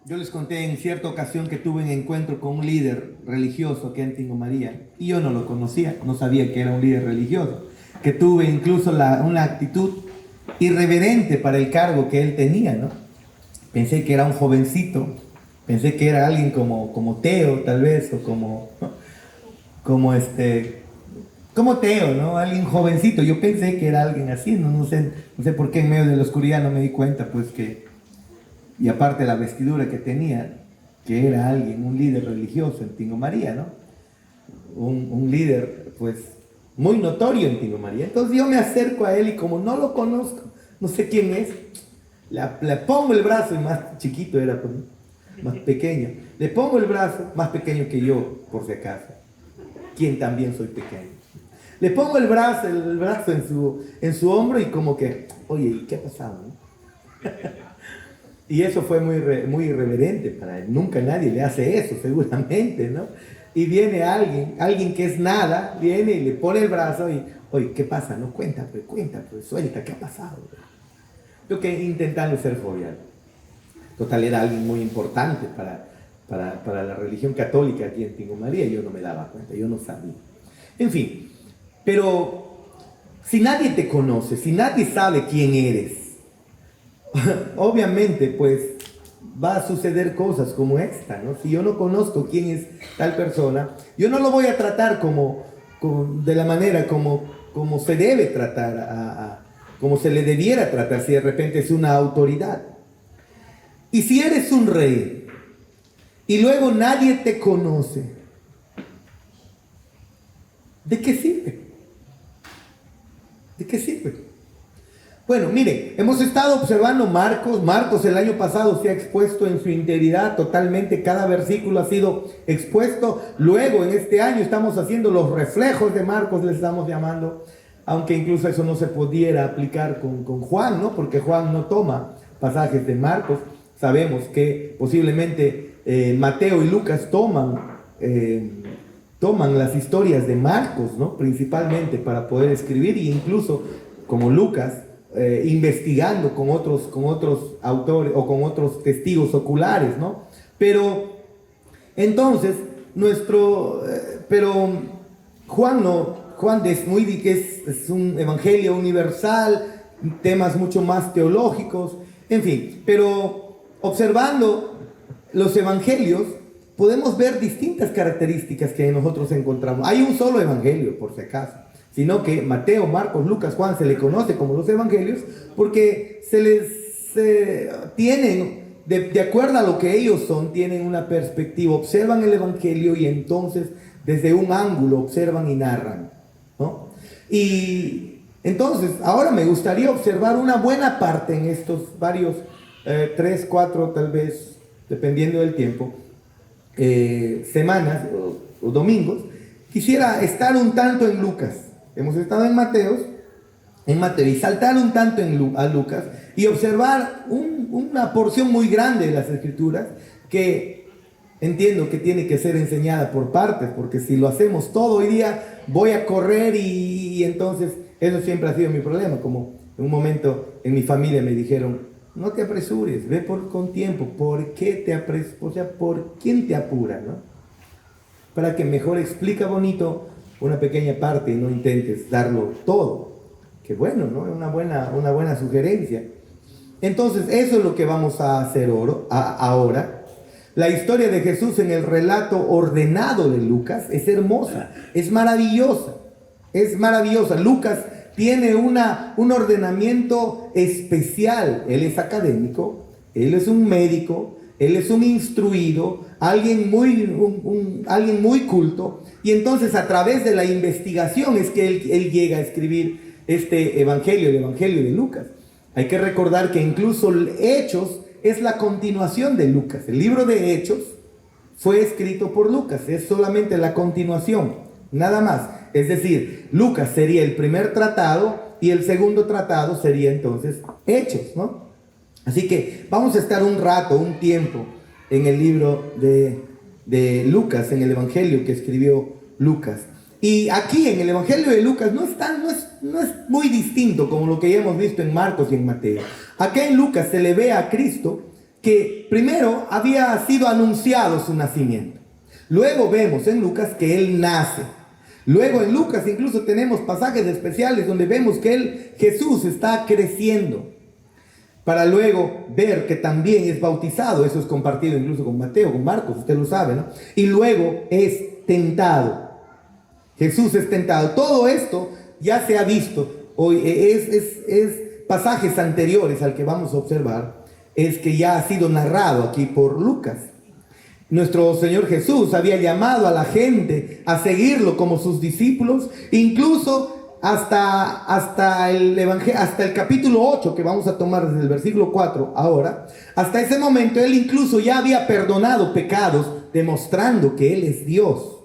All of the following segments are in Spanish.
Yo les conté en cierta ocasión que tuve un encuentro con un líder religioso aquí en Tingo María y yo no lo conocía, no sabía que era un líder religioso, que tuve incluso una actitud irreverente para el cargo que él tenía, ¿no? Pensé que era un jovencito, pensé que era alguien como Teo tal vez, o como, ¿no? como como Teo, ¿no? Alguien jovencito, yo pensé que era alguien así, no sé por qué en medio de la oscuridad no me di cuenta, pues y aparte la vestidura que tenía, que era alguien, un líder religioso en Tingo María, ¿no? Un líder, pues, muy notorio en Tingo María. Entonces yo me acerco a él y como no lo conozco, no sé quién es, le pongo el brazo, y más chiquito era, pues, más pequeño, le pongo el brazo, más pequeño que yo, por si acaso, quien también soy pequeño. Le pongo el brazo en su hombro y como que, oye, ¿qué ha pasado? ¿No? Y eso fue muy irreverente para él. Nunca nadie le hace eso, seguramente, ¿no? Y viene alguien que es nada, viene y le pone el brazo y, oye, ¿qué pasa? No, cuenta, pues, suelta, ¿qué ha pasado? Yo que intentando ser jovial. Total, era alguien muy importante para la religión católica aquí en Tingo María y yo no me daba cuenta, yo no sabía. En fin, pero si nadie te conoce, si nadie sabe quién eres, obviamente, pues va a suceder cosas como esta, ¿no? Si yo no conozco quién es tal persona, yo no lo voy a tratar de la manera como se debe tratar, como se le debiera tratar si de repente es una autoridad. Y si eres un rey y luego nadie te conoce, ¿de qué sirve? ¿De qué sirve? Bueno, miren, hemos estado observando Marcos. Marcos el año pasado se ha expuesto en su integridad totalmente, cada versículo ha sido expuesto. Luego en este año estamos haciendo los reflejos de Marcos, le estamos llamando, aunque incluso eso no se pudiera aplicar con Juan, ¿no? Porque Juan no toma pasajes de Marcos. Sabemos que posiblemente Mateo y Lucas toman las historias de Marcos, ¿no? Principalmente para poder escribir, e incluso como Lucas, investigando con otros autores o con otros testigos oculares, ¿no? Pero entonces pero Juan no, Juan es un evangelio universal, temas mucho más teológicos, en fin, pero observando los evangelios podemos ver distintas características que nosotros encontramos. Hay un solo evangelio, por si acaso, sino que Mateo, Marcos, Lucas, Juan se le conoce como los evangelios porque tienen, de acuerdo a lo que ellos son, tienen una perspectiva, observan el evangelio y entonces desde un ángulo observan y narran, ¿no? Y entonces ahora me gustaría observar una buena parte en estos varios, 3, 4 tal vez, dependiendo del tiempo, semanas o domingos. Quisiera estar un tanto en Lucas. Hemos estado en Mateo y saltar un tanto a Lucas y observar una porción muy grande de las escrituras que entiendo que tiene que ser enseñada por partes, porque si lo hacemos todo hoy día voy a correr y entonces eso siempre ha sido mi problema. Como en un momento en mi familia me dijeron, no te apresures, ve con tiempo. ¿Por qué te apresuras? O sea, ¿por quién te apura, no? Para que mejor explica bonito una pequeña parte y no intentes darlo todo. Que bueno, ¿no? Una buena sugerencia. Entonces, eso es lo que vamos a hacer ahora. La historia de Jesús en el relato ordenado de Lucas es hermosa, es maravillosa, es maravillosa. Lucas tiene un ordenamiento especial. Él es académico, él es un médico, él es un instruido, alguien muy culto, y entonces a través de la investigación es que él llega a escribir este evangelio, el evangelio de Lucas. Hay que recordar que incluso Hechos es la continuación de Lucas. El libro de Hechos fue escrito por Lucas, es solamente la continuación, nada más. Es decir, Lucas sería el primer tratado y el segundo tratado sería entonces Hechos, ¿no? Así que vamos a estar un tiempo en el libro de Lucas, en el evangelio que escribió Lucas. Y aquí en el evangelio de Lucas no es muy distinto como lo que ya hemos visto en Marcos y en Mateo. Acá en Lucas se le ve a Cristo que primero había sido anunciado su nacimiento. Luego vemos en Lucas que él nace. Luego en Lucas incluso tenemos pasajes especiales donde vemos que Jesús está creciendo. Para luego ver que también es bautizado. Eso es compartido incluso con Mateo, con Marcos, usted lo sabe, ¿no? Y luego es tentado. Jesús es tentado. Todo esto ya se ha visto. Hoy es pasajes anteriores al que vamos a observar. Es que ya ha sido narrado aquí por Lucas. Nuestro Señor Jesús había llamado a la gente a seguirlo como sus discípulos, incluso hasta el capítulo 8, que vamos a tomar desde el versículo 4 ahora. Hasta ese momento él incluso ya había perdonado pecados, demostrando que él es Dios.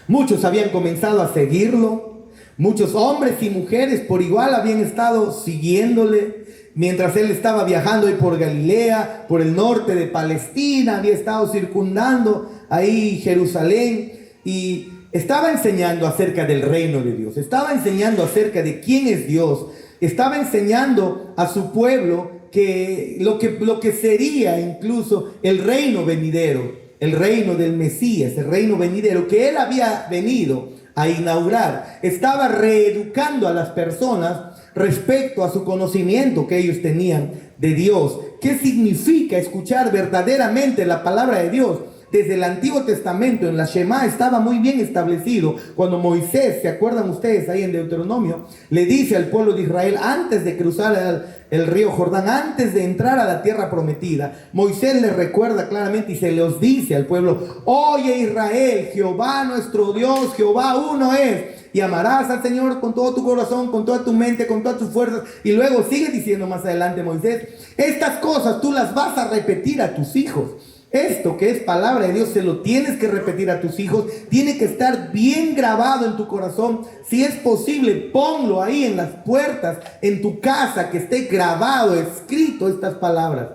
Muchos habían comenzado a seguirlo, muchos hombres y mujeres por igual habían estado siguiéndole. Mientras él estaba viajando ahí por Galilea, por el norte de Palestina, había estado circundando ahí Jerusalén y estaba enseñando acerca del reino de Dios, estaba enseñando acerca de quién es Dios, estaba enseñando a su pueblo que lo que sería incluso el reino venidero, el reino del Mesías, el reino venidero que él había venido a inaugurar. Estaba reeducando a las personas respecto a su conocimiento que ellos tenían de Dios. ¿Qué significa escuchar verdaderamente la palabra de Dios? Desde el Antiguo Testamento, en la Shema, estaba muy bien establecido. Cuando Moisés, ¿se acuerdan ustedes ahí en Deuteronomio? Le dice al pueblo de Israel, antes de cruzar el río Jordán, antes de entrar a la tierra prometida, Moisés les recuerda claramente y se los dice al pueblo: oye Israel, Jehová nuestro Dios, Jehová uno es. Y amarás al Señor con todo tu corazón, con toda tu mente, con todas tus fuerzas. Y luego sigue diciendo más adelante Moisés: estas cosas tú las vas a repetir a tus hijos. Esto que es palabra de Dios se lo tienes que repetir a tus hijos. Tiene que estar bien grabado en tu corazón. Si es posible, ponlo ahí en las puertas, en tu casa, que esté grabado, escrito estas palabras.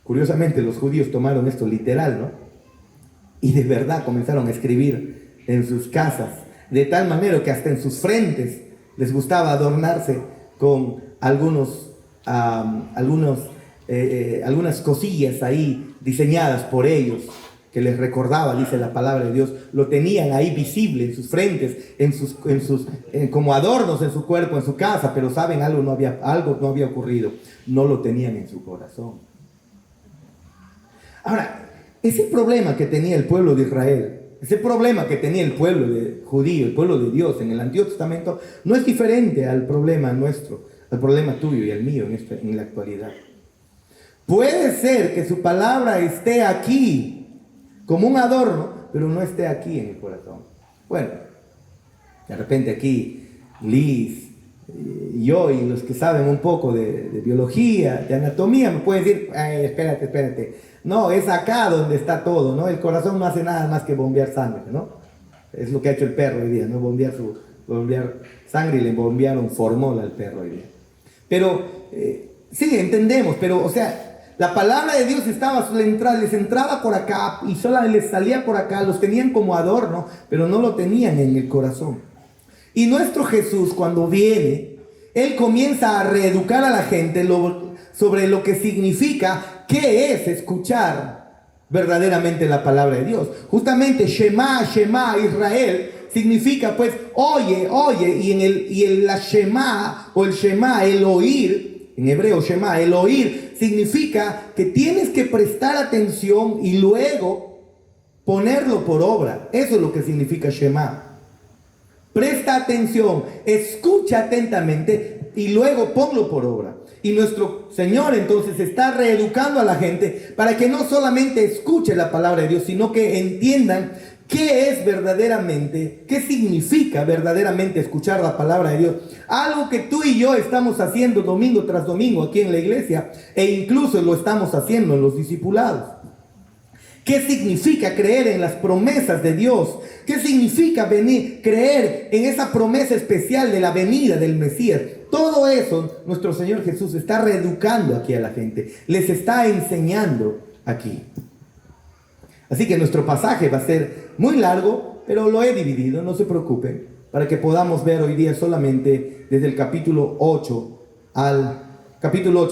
Curiosamente los judíos tomaron esto literal, ¿no? Y de verdad comenzaron a escribir en sus casas. De tal manera que hasta en sus frentes les gustaba adornarse con algunas cosillas ahí diseñadas por ellos, que les recordaba, dice la palabra de Dios. Lo tenían ahí visible en sus frentes, como adornos en su cuerpo, en su casa, pero saben, algo no había ocurrido. No lo tenían en su corazón. Ahora, ese problema que tenía el pueblo de Israel, ese problema que tenía el pueblo judío, el pueblo de Dios en el Antiguo Testamento, no es diferente al problema nuestro, al problema tuyo y el mío en la actualidad. Puede ser que su palabra esté aquí como un adorno, pero no esté aquí en el corazón. Bueno, de repente aquí Liz, yo y los que saben un poco de biología, de anatomía, me pueden decir: espérate. No, es acá donde está todo, ¿no? El corazón no hace nada más que bombear sangre, ¿no? Es lo que ha hecho el perro hoy día, ¿no? Bombear sangre, y le bombearon formol al perro hoy día. Pero, sí, entendemos, pero, o sea, la palabra de Dios les entraba por acá y solo les salía por acá, los tenían como adorno, pero no lo tenían en el corazón. Y nuestro Jesús, cuando viene, Él comienza a reeducar a la gente sobre lo que significa, qué es escuchar verdaderamente la palabra de Dios. Justamente Shema, Israel, significa pues oye, y en la Shema o el Shema, el oír, en hebreo Shema, el oír significa que tienes que prestar atención y luego ponerlo por obra. Eso es lo que significa Shema. Presta atención, escucha atentamente y luego ponlo por obra. Y nuestro Señor entonces está reeducando a la gente para que no solamente escuche la palabra de Dios, sino que entiendan qué es verdaderamente, qué significa verdaderamente escuchar la palabra de Dios. Algo que tú y yo estamos haciendo domingo tras domingo aquí en la iglesia, e incluso lo estamos haciendo en los discipulados. ¿Qué significa creer en las promesas de Dios? ¿Qué significa creer en esa promesa especial de la venida del Mesías? Todo eso nuestro Señor Jesús está reeducando aquí a la gente. Les está enseñando aquí. Así que nuestro pasaje va a ser muy largo, pero lo he dividido, no se preocupen, para que podamos ver hoy día solamente desde el capítulo 8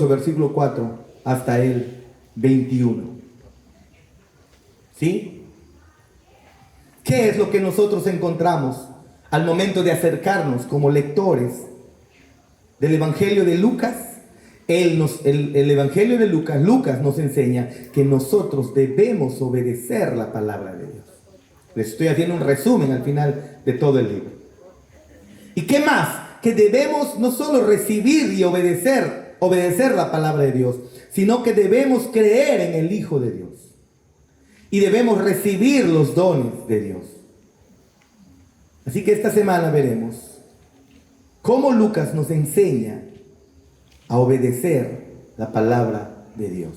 versículo 4, hasta el 21. ¿Sí? ¿Qué es lo que nosotros encontramos al momento de acercarnos como lectores del Evangelio de Lucas? El Evangelio de Lucas nos enseña que nosotros debemos obedecer la palabra de Dios. Les estoy haciendo un resumen al final de todo el libro. ¿Y qué más? Que debemos no solo recibir y obedecer la palabra de Dios, sino que debemos creer en el Hijo de Dios. Y debemos recibir los dones de Dios. Así que esta semana veremos cómo Lucas nos enseña a obedecer la palabra de Dios.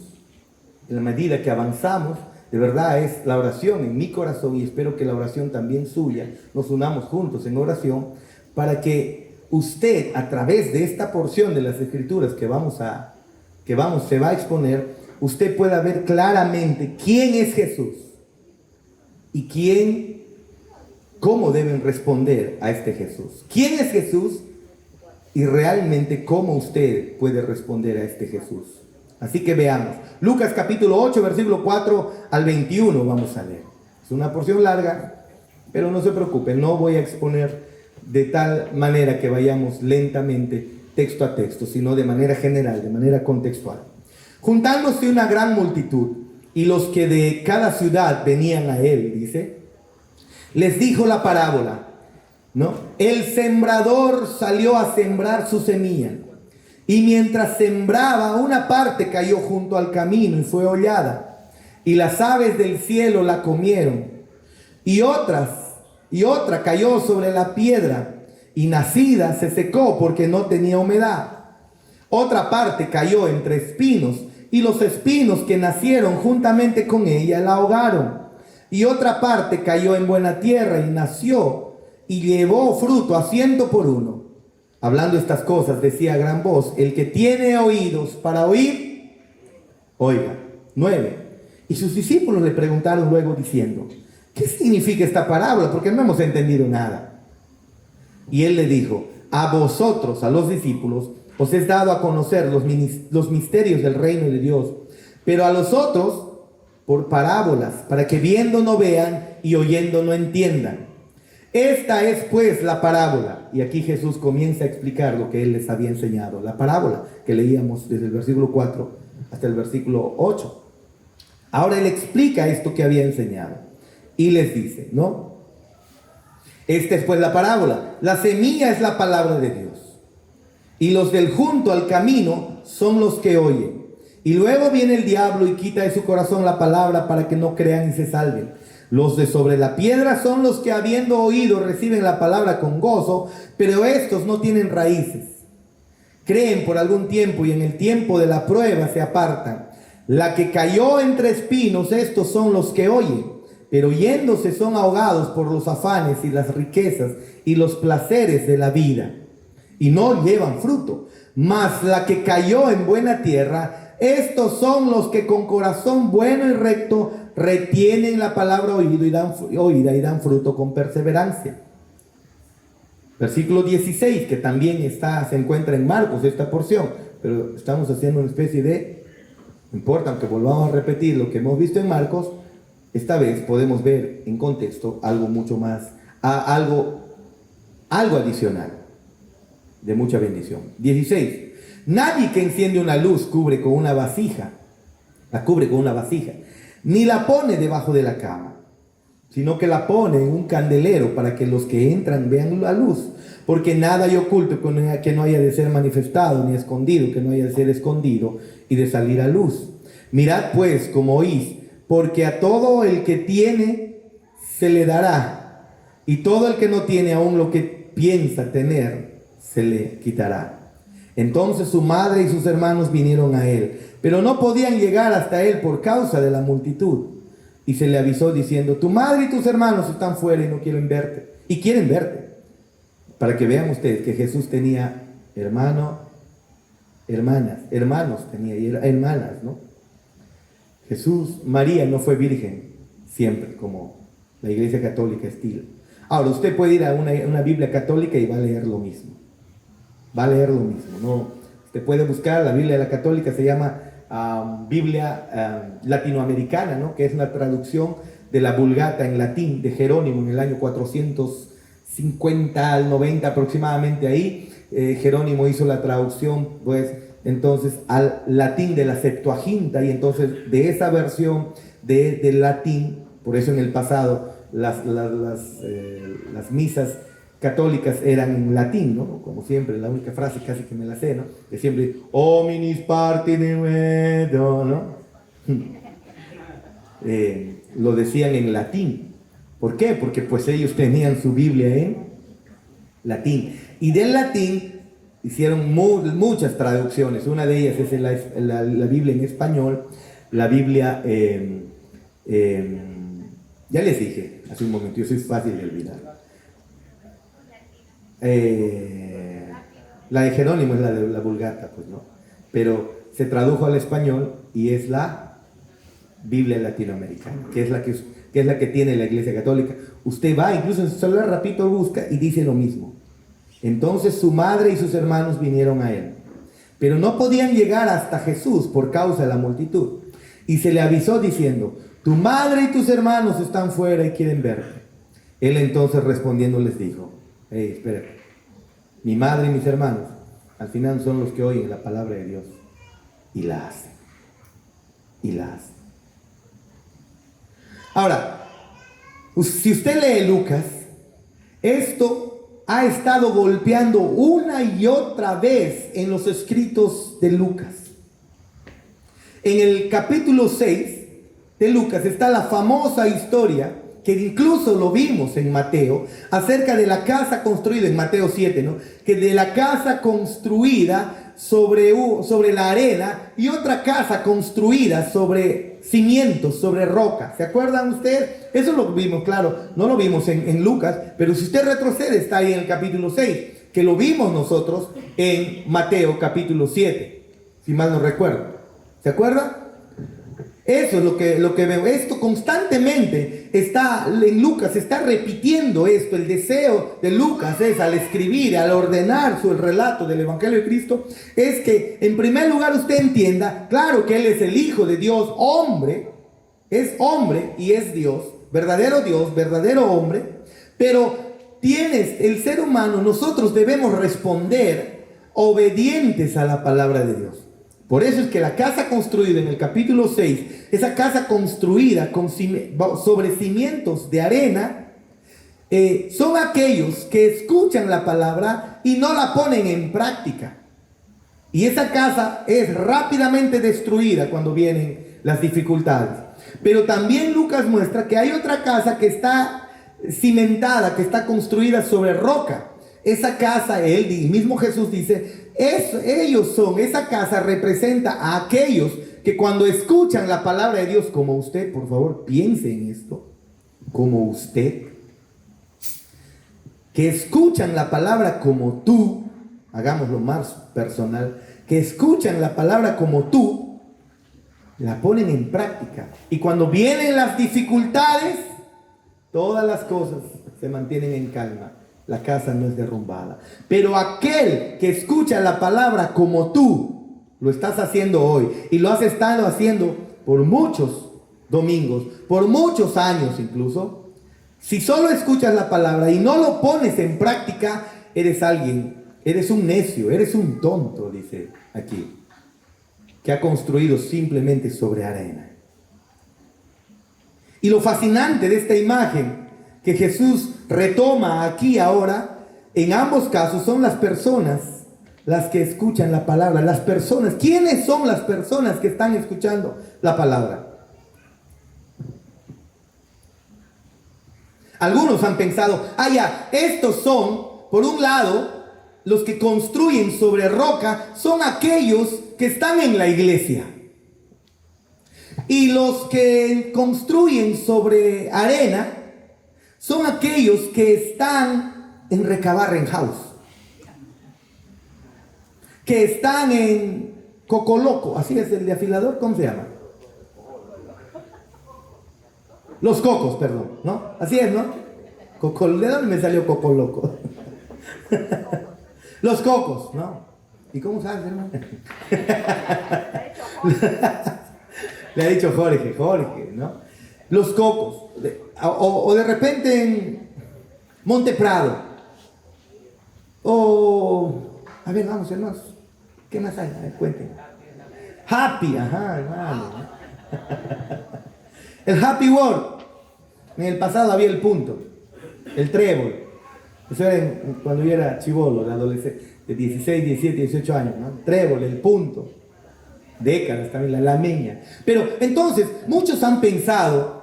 En la medida que avanzamos, de verdad es la oración en mi corazón, y espero que la oración también suya, nos unamos juntos en oración, para que usted, a través de esta porción de las Escrituras que se va a exponer, usted pueda ver claramente quién es Jesús y cómo deben responder a este Jesús. ¿Quién es Jesús? Y realmente cómo usted puede responder a este Jesús. Así que veamos. Lucas capítulo 8, versículo 4 al 21 vamos a leer. Es una porción larga, pero no se preocupen, no voy a exponer de tal manera que vayamos lentamente texto a texto, sino de manera general, de manera contextual. Juntándose una gran multitud, y los que de cada ciudad venían a él, dice, les dijo la parábola, ¿no? El sembrador salió a sembrar su semilla, y mientras sembraba, una parte cayó junto al camino y fue hollada, y las aves del cielo la comieron, y otra cayó sobre la piedra, y nacida se secó porque no tenía humedad. Otra parte cayó entre espinos, y los espinos que nacieron juntamente con ella la ahogaron. Y otra parte cayó en buena tierra y nació, y llevó fruto a 100 por uno. Hablando estas cosas, decía a gran voz, el que tiene oídos para oír, oiga. 9. Y sus discípulos le preguntaron luego diciendo, ¿qué significa esta parábola? Porque no hemos entendido nada. Y él le dijo, a vosotros, a los discípulos, os es dado a conocer los misterios del reino de Dios, pero a los otros por parábolas, para que viendo no vean y oyendo no entiendan. Esta es pues la parábola. Y aquí Jesús comienza a explicar lo que él les había enseñado. La parábola que leíamos desde el versículo 4 hasta el versículo 8. Ahora él explica esto que había enseñado. Y les dice, ¿no? Esta es pues la parábola. La semilla es la palabra de Dios. Y los del junto al camino son los que oyen. Y luego viene el diablo y quita de su corazón la palabra para que no crean y se salven. Los de sobre la piedra son los que habiendo oído reciben la palabra con gozo, pero estos no tienen raíces. Creen por algún tiempo y en el tiempo de la prueba se apartan. La que cayó entre espinos, estos son los que oyen, pero yéndose son ahogados por los afanes y las riquezas y los placeres de la vida, y no llevan fruto. Mas la que cayó en buena tierra, estos son los que con corazón bueno y recto retienen la palabra oída y dan fruto con perseverancia. Versículo 16, que también se encuentra en Marcos esta porción, pero estamos haciendo una especie de, no importa, aunque volvamos a repetir lo que hemos visto en Marcos, esta vez podemos ver en contexto algo mucho más, algo adicional, de mucha bendición. 16. Nadie que enciende una luz la cubre con una vasija, ni la pone debajo de la cama, sino que la pone en un candelero para que los que entran vean la luz. Porque nada hay oculto que no haya de ser manifestado, ni escondido que no haya de ser escondido y de salir a luz. Mirad pues como oís, porque a todo el que tiene se le dará, y todo el que no tiene aún lo que piensa tener se le quitará. Entonces su madre y sus hermanos vinieron a él, pero no podían llegar hasta él por causa de la multitud. Y se le avisó diciendo, tu madre y tus hermanos están fuera y no quieren verte, y quieren verte. Para que vean ustedes que Jesús tenía hermanos tenía y hermanas, ¿no? María no fue virgen siempre, como la Iglesia Católica estila. Ahora, usted puede ir a una Biblia católica y va a leer lo mismo. ¿No? Usted puede buscar, la Biblia de la Católica se llama Biblia latinoamericana, ¿no? Que es la traducción de la Vulgata en latín de Jerónimo en el año 450 al 90 aproximadamente ahí. Jerónimo hizo la traducción, pues, entonces al latín de la Septuaginta, y entonces de esa versión del latín, por eso en el pasado las misas católicas eran en latín, ¿no? Como siempre, la única frase casi que me la sé, ¿no? Que siempre, hominis partine vedo, ¿no? Lo decían en latín. ¿Por qué? Porque pues ellos tenían su Biblia en latín. Y del latín hicieron muchas traducciones. Una de ellas es la Biblia en español, la Biblia, ya les dije hace un momento, yo soy fácil de olvidar. La de Jerónimo es la de la Vulgata, pues, ¿no? Pero se tradujo al español y es la Biblia latinoamericana, que es la que tiene la Iglesia Católica. Usted va, incluso en su celular, rapidito busca y dice lo mismo. Entonces su madre y sus hermanos vinieron a él, pero no podían llegar hasta Jesús por causa de la multitud. Y se le avisó diciendo, tu madre y tus hermanos están fuera y quieren verte. Él entonces respondiendo les dijo, hey, espera, mi madre y mis hermanos al final son los que oyen la palabra de Dios y la hacen. Y la hacen. Ahora, si usted lee Lucas, esto ha estado golpeando una y otra vez en los escritos de Lucas. En el capítulo 6 de Lucas está la famosa historia, que incluso lo vimos en Mateo, acerca de la casa construida, en Mateo 7, ¿no? Que de la casa construida sobre la arena y otra casa construida sobre cimientos, sobre roca. ¿Se acuerdan ustedes? Eso lo vimos, claro, no lo vimos en Lucas, pero si usted retrocede, está ahí en el capítulo 6, que lo vimos nosotros en Mateo capítulo 7, si mal no recuerdo. ¿Se acuerdan? Eso es lo que veo. Esto constantemente está en Lucas, está repitiendo esto. El deseo de Lucas es, al escribir, al ordenar el relato del Evangelio de Cristo, es que en primer lugar usted entienda, claro, que Él es el Hijo de Dios, hombre, es hombre y es Dios, verdadero hombre, pero el ser humano, nosotros debemos responder obedientes a la palabra de Dios. Por eso es que la casa construida en el capítulo 6, esa casa construida sobre cimientos de arena, son aquellos que escuchan la palabra y no la ponen en práctica. Y esa casa es rápidamente destruida cuando vienen las dificultades. Pero también Lucas muestra que hay otra casa que está cimentada, que está construida sobre roca. Esa casa, el mismo Jesús dice, esa casa representa a aquellos que cuando escuchan la palabra de Dios, como usted, por favor, piense en esto, como usted, que escuchan la palabra como tú, hagámoslo más personal, que escuchan la palabra como tú, la ponen en práctica. Y cuando vienen las dificultades, todas las cosas se mantienen en calma. La casa no es derrumbada. Pero aquel que escucha la palabra como tú lo estás haciendo hoy, y lo has estado haciendo por muchos domingos, por muchos años incluso, si solo escuchas la palabra y no lo pones en práctica, eres un necio, eres un tonto, dice aquí, que ha construido simplemente sobre arena. Y lo fascinante de esta imagen que Jesús retoma aquí ahora, en ambos casos son las personas las que escuchan la palabra. Las personas, ¿quiénes son las personas que están escuchando la palabra? Algunos han pensado, estos son, por un lado, los que construyen sobre roca, son aquellos que están en la iglesia. Y los que construyen sobre arena son aquellos que están en Recabarren House, que están en Cocoloco, así es el de afilador, ¿cómo se llama? Los Cocos, perdón, ¿no? Así es, ¿no? ¿De dónde me salió Cocoloco? Los Cocos, ¿no? ¿Y cómo sabes, hermano? Le ha dicho Jorge, ¿no? Los cocos. O de repente en Monte Prado. A ver, vamos, hermanos. ¿Qué más hay? A ver, cuenten. Happy, ajá, hermano. El Happy Word. En el pasado había el punto. El trébol. Eso era cuando yo era chibolo, de adolescente, de 16, 17, 18 años, ¿no? Trébol, el punto. Décadas también, la meña. Pero entonces, muchos han pensado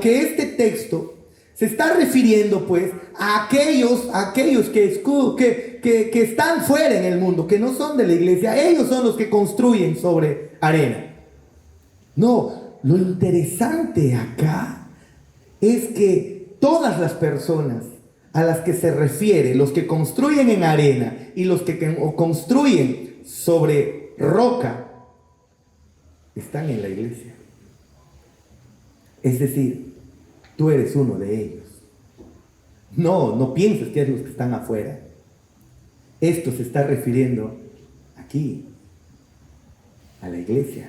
que este texto se está refiriendo pues a aquellos que están fuera en el mundo, que no son de la iglesia. Ellos son los que construyen sobre arena. No, lo interesante acá es que todas las personas a las que se refiere, los que construyen en arena y los que construyen sobre roca, están en la iglesia. Es decir, tú eres uno de ellos. No pienses que eres los que están afuera. Esto se está refiriendo aquí, a la iglesia,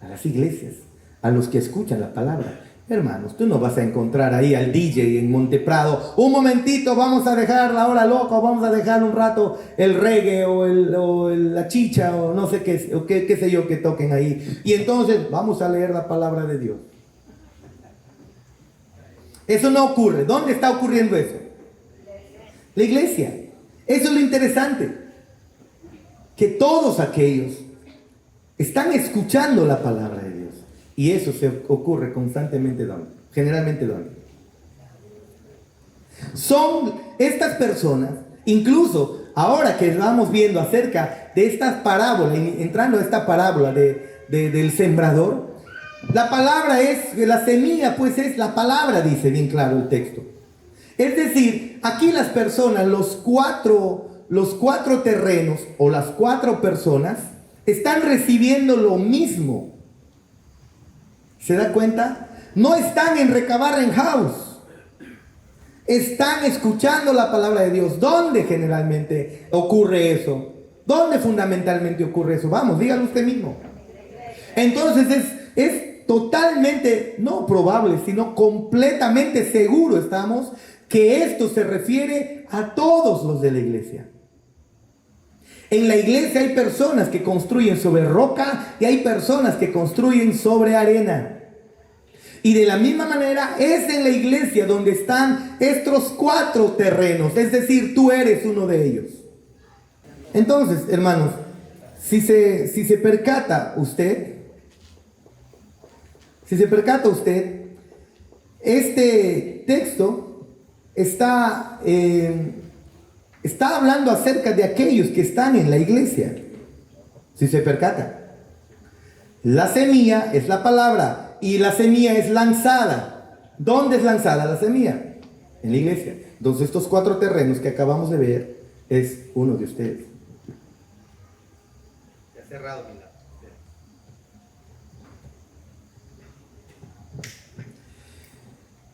a las iglesias, a los que escuchan la palabra. Hermanos, tú no vas a encontrar ahí al DJ en Monte Prado. Un momentito, vamos a dejar la hora loca, o vamos a dejar un rato el reggae o la chicha o no sé qué, o qué sé yo que toquen ahí. Y entonces vamos a leer la palabra de Dios. Eso no ocurre. ¿Dónde está ocurriendo eso? La iglesia. Eso es lo interesante. Que todos aquellos están escuchando la palabra de Dios. Y eso se ocurre constantemente, ¿dónde? Generalmente, ¿dónde? Son estas personas, incluso ahora que vamos viendo acerca de estas parábolas, entrando a esta parábola del sembrador, la palabra la semilla pues es la palabra, dice bien claro el texto. Es decir, aquí las personas, los cuatro terrenos o las 4 personas están recibiendo lo mismo. ¿Se da cuenta? No están en Recabarren House. Están escuchando la palabra de Dios. ¿Dónde generalmente ocurre eso? ¿Dónde fundamentalmente ocurre eso? Vamos, dígalo usted mismo. Entonces es totalmente, no probable, sino completamente seguro estamos que esto se refiere a todos los de la iglesia. En la iglesia hay personas que construyen sobre roca y hay personas que construyen sobre arena. Y de la misma manera es en la iglesia donde están estos 4 terrenos, es decir, tú eres uno de ellos. Entonces, hermanos, si se percata usted, este texto está hablando acerca de aquellos que están en la iglesia. Si se percata, la semilla es la palabra y la semilla es lanzada. ¿Dónde es lanzada la semilla? En la iglesia. Entonces estos 4 terrenos que acabamos de ver es uno de ustedes. Ya cerrado mi lado.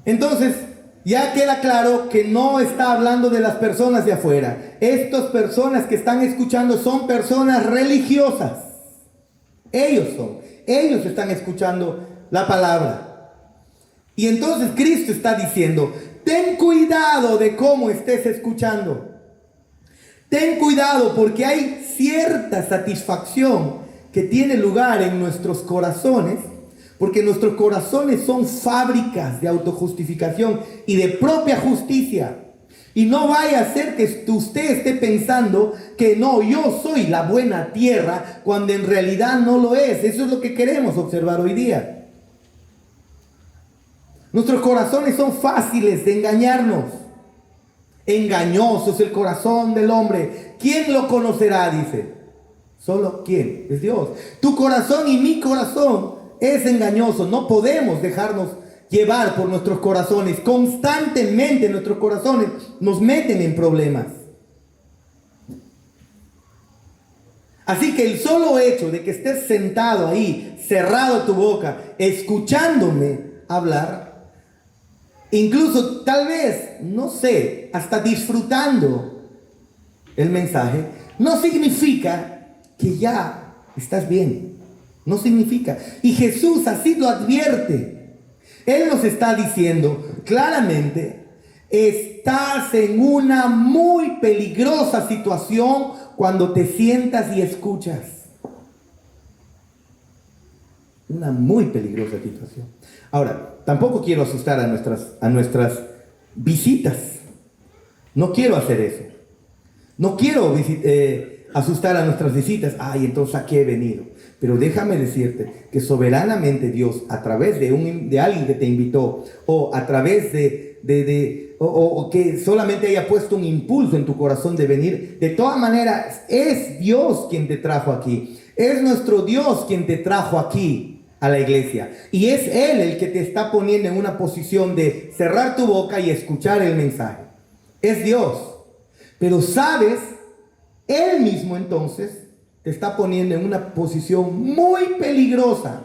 Entonces, ya queda claro que no está hablando de las personas de afuera. Estas personas que están escuchando son personas religiosas. Ellos están escuchando la palabra. Y entonces Cristo está diciendo, ten cuidado de cómo estés escuchando. Ten cuidado porque hay cierta satisfacción que tiene lugar en nuestros corazones. Porque nuestros corazones son fábricas de autojustificación y de propia justicia. Y no vaya a ser que usted esté pensando que no, yo soy la buena tierra, cuando en realidad no lo es. Eso es lo que queremos observar hoy día. Nuestros corazones son fáciles de engañarnos. Engañoso es el corazón del hombre. ¿Quién lo conocerá? Dice. ¿Solo quién? Es Dios. Tu corazón y mi corazón es engañoso. No podemos dejarnos llevar por nuestros corazones. Constantemente nuestros corazones nos meten en problemas. Así que el solo hecho de que estés sentado ahí, cerrado tu boca, escuchándome hablar, incluso tal vez, no sé, hasta disfrutando el mensaje, no significa que ya estás bien. No significa. Y Jesús así lo advierte. Él nos está diciendo claramente, estás en una muy peligrosa situación cuando te sientas y escuchas. Una muy peligrosa situación. Ahora, tampoco quiero asustar a nuestras visitas. No quiero hacer eso. No quiero asustar a nuestras visitas. Ay, entonces ¿a qué he venido? Pero déjame decirte que soberanamente Dios, a través de alguien que te invitó, o a través o que solamente haya puesto un impulso en tu corazón de venir, de todas maneras, es Dios quien te trajo aquí. Es nuestro Dios quien te trajo aquí a la iglesia. Y es Él el que te está poniendo en una posición de cerrar tu boca y escuchar el mensaje. Es Dios. Pero sabes, Él mismo entonces te está poniendo en una posición muy peligrosa.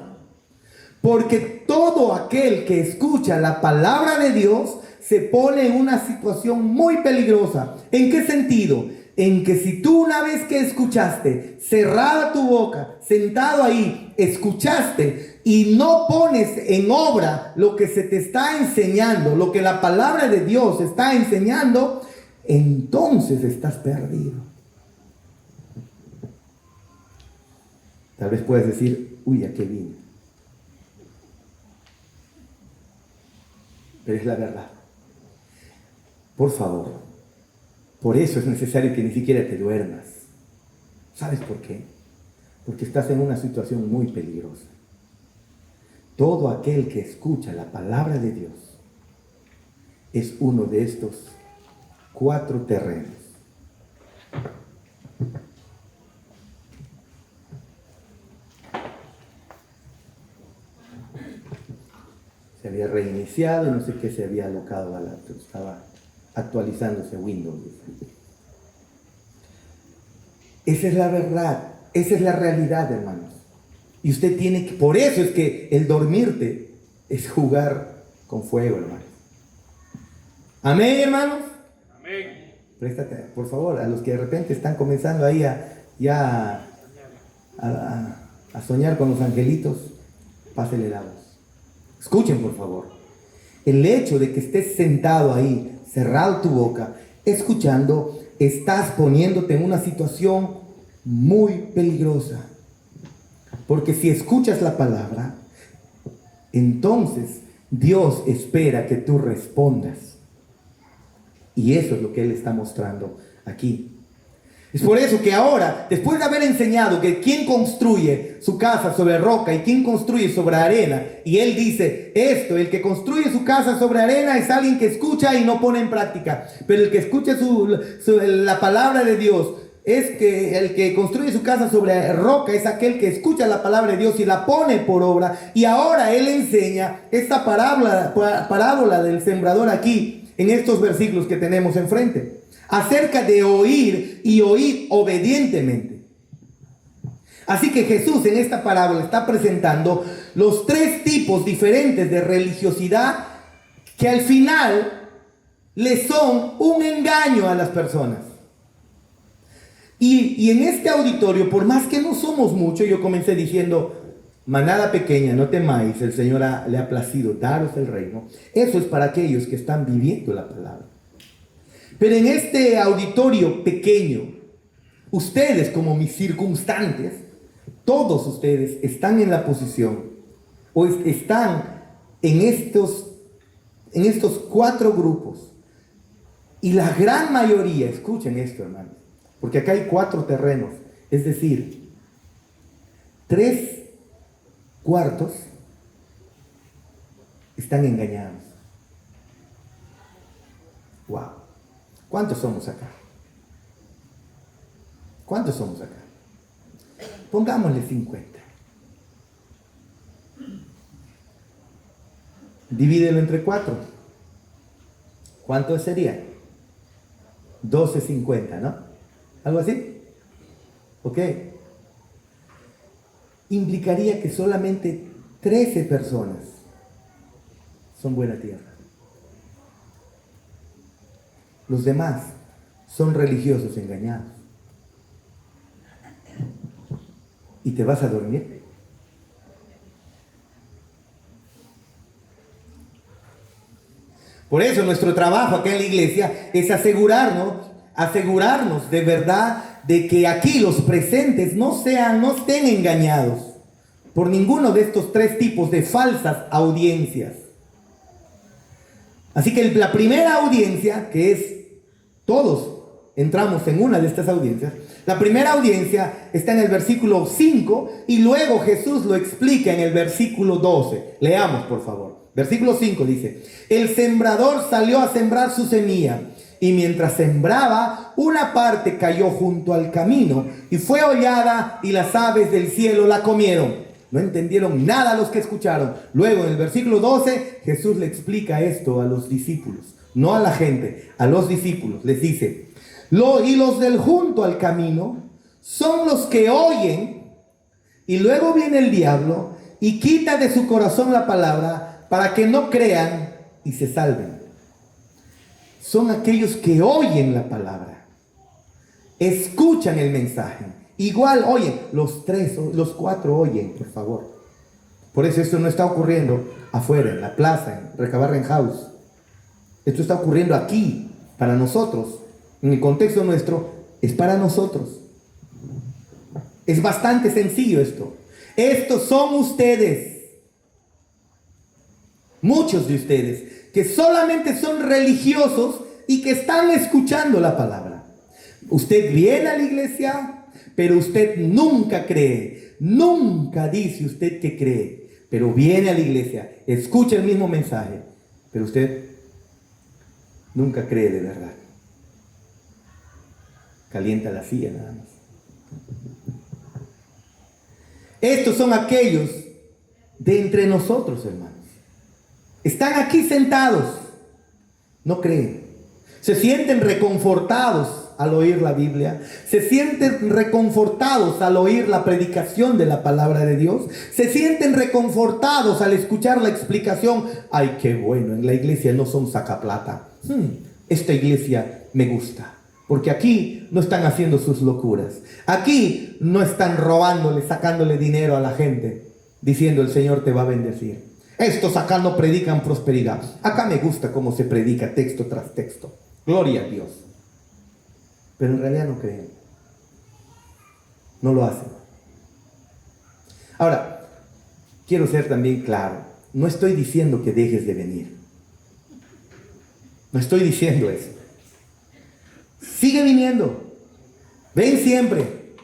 Porque todo aquel que escucha la palabra de Dios se pone en una situación muy peligrosa. ¿En qué sentido? En que si tú una vez que escuchaste, cerrada tu boca, sentado ahí, escuchaste y no pones en obra lo que se te está enseñando, lo que la palabra de Dios está enseñando, entonces estás perdido. Tal vez puedes decir, uy, ¿a qué vine? Pero es la verdad. Por favor, por eso es necesario que ni siquiera te duermas. ¿Sabes por qué? Porque estás en una situación muy peligrosa. Todo aquel que escucha la palabra de Dios es uno de estos 4 terrenos. Se había reiniciado y no sé qué se había alocado estaba actualizándose Windows. Esa es la verdad, esa es la realidad, hermanos. Y usted tiene que, por eso es que el dormirte es jugar con fuego, hermanos. Amén, hermanos. Amén. Préstate, por favor, a los que de repente están comenzando ahí a soñar con los angelitos, pásele la voz. Escuchen, por favor. El hecho de que estés sentado ahí, cerrado tu boca, escuchando, estás poniéndote en una situación muy peligrosa. Porque si escuchas la palabra, entonces Dios espera que tú respondas. Y eso es lo que Él está mostrando aquí. Es por eso que ahora, después de haber enseñado que quien construye su casa sobre roca y quien construye sobre arena, y Él dice esto, el que construye su casa sobre arena es alguien que escucha y no pone en práctica, pero el que escucha la palabra de Dios, es que el que construye su casa sobre roca es aquel que escucha la palabra de Dios y la pone por obra. Y ahora Él enseña esta parábola del sembrador aquí, en estos versículos que tenemos enfrente, acerca de oír y oír obedientemente. Así que Jesús en esta parábola está presentando los 3 tipos diferentes de religiosidad que al final le son un engaño a las personas. Y en este auditorio, por más que no somos muchos, yo comencé diciendo, manada pequeña, no temáis, el Señor le ha placido daros el reino. Eso es para aquellos que están viviendo la palabra. Pero en este auditorio pequeño, ustedes como mis circunstantes, todos ustedes están en la posición, o están en estos 4 grupos. Y la gran mayoría, escuchen esto, hermanos, porque acá hay 4 terrenos, es decir, 3/4 están engañados. Wow. ¿Cuántos somos acá? ¿Cuántos somos acá? Pongámosle 50. Divídelo entre 4. ¿Cuánto sería? 12/50, ¿no? ¿Algo así? ¿Ok? Implicaría que solamente 13 personas son buena tierra. Los demás son religiosos engañados. ¿Y te vas a dormir? Por eso nuestro trabajo acá en la iglesia es asegurarnos de verdad de que aquí los presentes no estén engañados por ninguno de estos tres tipos de falsas audiencias. Así que la primera audiencia, que es todos entramos en una de estas audiencias, la primera audiencia está en el versículo 5 y luego Jesús lo explica en el versículo 12. Leamos, por favor. Versículo 5 dice: el sembrador salió a sembrar su semilla, y mientras sembraba, una parte cayó junto al camino y fue hollada, y las aves del cielo la comieron. No entendieron nada los que escucharon. Luego en el versículo 12 Jesús le explica esto a los discípulos, no a la gente, a los discípulos. Les dice: y los del junto al camino son los que oyen, y luego viene el diablo y quita de su corazón la palabra para que no crean y se salven. Son aquellos que oyen la palabra, escuchan el mensaje. Igual oyen, los cuatro oyen, por favor. Por eso esto no está ocurriendo afuera, en la plaza, en Recabarren House. Esto está ocurriendo aquí, para nosotros. En el contexto nuestro, es para nosotros. Es bastante sencillo esto. Estos son ustedes. Muchos de ustedes que solamente son religiosos y que están escuchando la palabra. Usted viene a la iglesia, pero usted nunca cree. Nunca dice usted que cree, pero viene a la iglesia, escucha el mismo mensaje, pero usted nunca cree de verdad. Calienta la silla nada más. Estos son aquellos de entre nosotros, hermanos. Están aquí sentados, no creen. Se sienten reconfortados al oír la Biblia. Se sienten reconfortados al oír la predicación de la palabra de Dios. Se sienten reconfortados al escuchar la explicación. Ay, qué bueno, en la iglesia no son sacaplata. Esta iglesia me gusta, porque aquí no están haciendo sus locuras. Aquí no están robándole, sacándole dinero a la gente, diciendo el Señor te va a bendecir. Estos acá no predican prosperidad. Acá me gusta cómo se predica texto tras texto. Gloria a Dios. Pero en realidad no creen. No lo hacen. Ahora, quiero ser también claro. No estoy diciendo que dejes de venir. No estoy diciendo eso. Sigue viniendo. Ven siempre.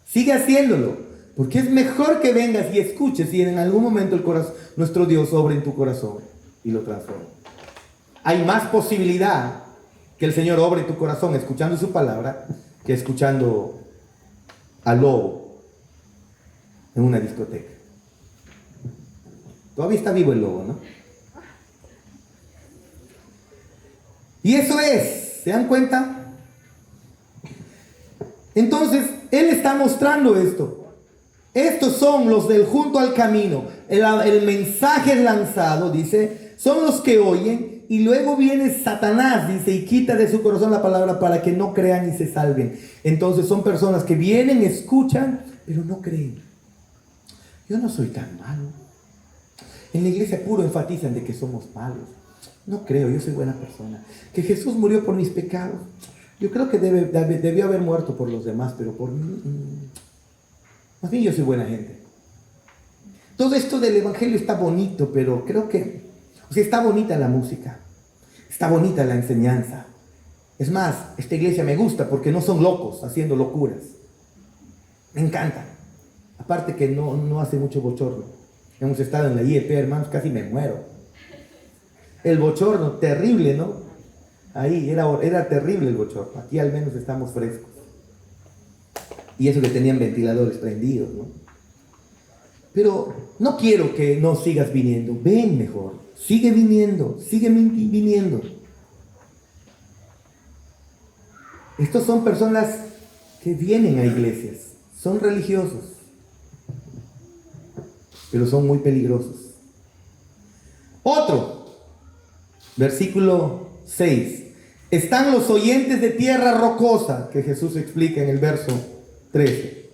Sigue haciéndolo. Porque es mejor que vengas y escuches y en algún momento nuestro Dios obra en tu corazón y lo transforma. Hay más posibilidad que el Señor obre en tu corazón escuchando su palabra que escuchando al lobo en una discoteca. Todavía está vivo el lobo, ¿no? Y eso es, ¿se dan cuenta? Entonces, Él está mostrando esto. Estos son los del junto al camino. El mensaje lanzado, dice, son los que oyen, y luego viene Satanás, dice, y quita de su corazón la palabra para que no crean y se salven. Entonces son personas que vienen, escuchan, pero no creen. Yo no soy tan malo. En la iglesia puro enfatizan de que somos malos. No creo, yo soy buena persona. Que Jesús murió por mis pecados. Yo creo que debió haber muerto por los demás, pero por mí... Más bien yo soy buena gente. Todo esto del evangelio está bonito, pero creo que... O sea, está bonita la música. Está bonita la enseñanza. Es más, esta iglesia me gusta porque no son locos haciendo locuras. Me encanta. Aparte que no hace mucho bochorno. Hemos estado en la IEP, hermanos, casi me muero. El bochorno, terrible, ¿no? Ahí era terrible el bochorno. Aquí al menos estamos frescos. Y eso que tenían ventiladores prendidos, ¿no? Pero no quiero que no sigas viniendo. Ven mejor. Sigue viniendo. Sigue viniendo. Estos son personas que vienen a iglesias. Son religiosos. Pero son muy peligrosos. Otro. Versículo 6. Están los oyentes de tierra rocosa, que Jesús explica en el verso 13.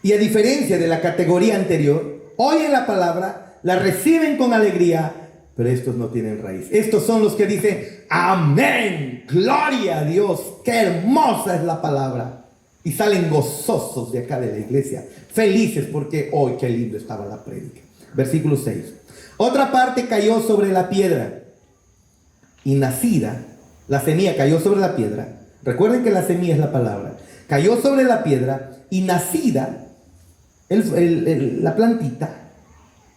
Y a diferencia de la categoría anterior, oyen la palabra, la reciben con alegría, pero estos no tienen raíz. Estos son los que dicen, amén, gloria a Dios, qué hermosa es la palabra. Y salen gozosos de acá de la iglesia, felices porque hoy qué lindo estaba la prédica. Versículo 6. Otra parte cayó sobre la piedra y nacida, la semilla cayó sobre la piedra. Recuerden que la semilla es la palabra. Cayó sobre la piedra y nacida, la plantita,